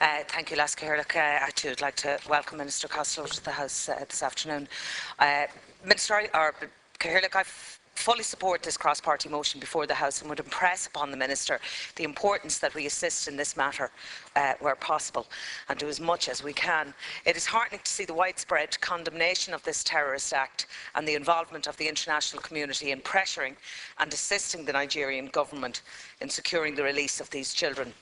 Thank you, Laska Hirlik. I too would like to welcome Minister Costello to the House this afternoon. Minister Hirlik, I fully support this cross-party motion before the House and would impress upon the Minister the importance that we assist in this matter where possible and do as much as we can. It is heartening to see the widespread condemnation of this terrorist act and the involvement of the international community in pressuring and assisting the Nigerian government in securing the release of these children.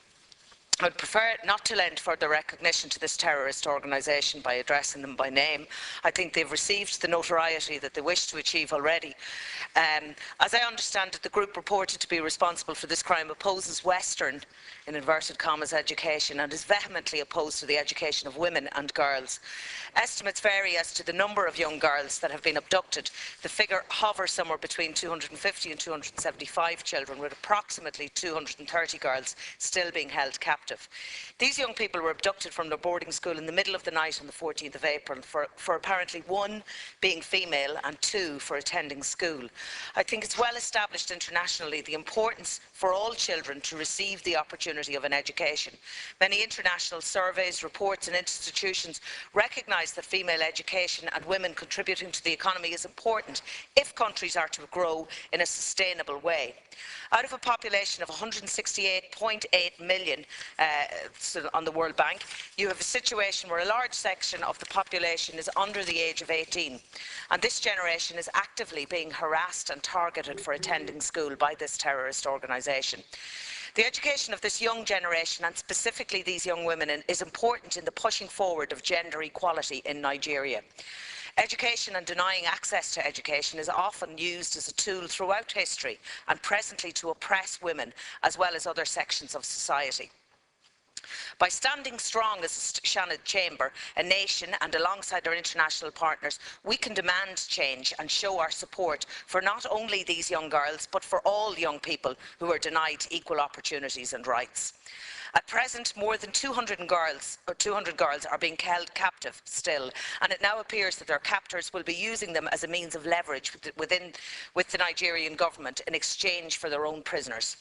I would prefer not to lend further recognition to this terrorist organisation by addressing them by name. I think they've received the notoriety that they wish to achieve already. As I understand it, the group reported to be responsible for this crime opposes Western, in inverted commas, education and is vehemently opposed to the education of women and girls. Estimates vary as to the number of young girls that have been abducted. The figure hovers somewhere between 250 and 275 children, with approximately 230 girls still being held captive. These young people were abducted from their boarding school in the middle of the night on the 14th of April for apparently one being female and two for attending school. I think it's well established internationally the importance for all children to receive the opportunity of an education. Many international surveys, reports and institutions recognise that female education and women contributing to the economy is important if countries are to grow in a sustainable way. Out of a population of 168.8 million on the World Bank, you have a situation where a large section of the population is under the age of 18, and this generation is actively being harassed and targeted for attending school by this terrorist organisation. The education of this young generation, and specifically these young women, is important in the pushing forward of gender equality in Nigeria. Education and denying access to education is often used as a tool throughout history and presently to oppress women as well as other sections of society. By standing strong as a Shannon Chamber, a nation, and alongside our international partners, we can demand change and show our support for not only these young girls, but for all young people who are denied equal opportunities and rights. At present, more than 200 girls are being held captive still, and it now appears that their captors will be using them as a means of leverage with the Nigerian government in exchange for their own prisoners.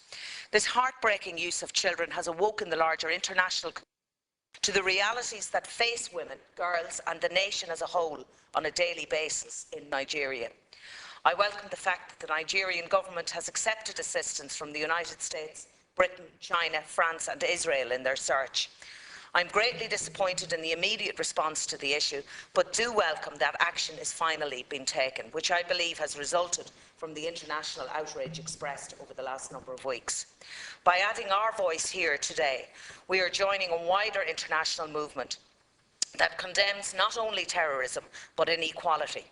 This heartbreaking use of children has awoken the larger international community to the realities that face women, girls and the nation as a whole on a daily basis in Nigeria. I welcome the fact that the Nigerian government has accepted assistance from the United States, Britain, China, France and Israel in their search. I'm greatly disappointed in the immediate response to the issue, but do welcome that action is finally being taken, which I believe has resulted from the international outrage expressed over the last number of weeks. By adding our voice here today, we are joining a wider international movement that condemns not only terrorism, but inequality.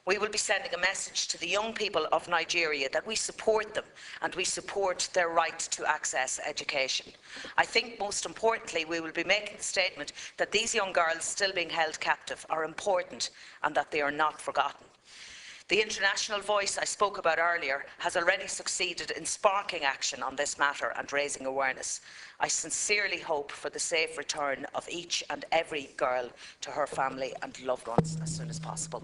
We will be sending a message to the young people of Nigeria that we support them and we support their right to access education. I think most importantly we will be making the statement that these young girls still being held captive are important and that they are not forgotten. The international voice I spoke about earlier has already succeeded in sparking action on this matter and raising awareness. I sincerely hope for the safe return of each and every girl to her family and loved ones as soon as possible.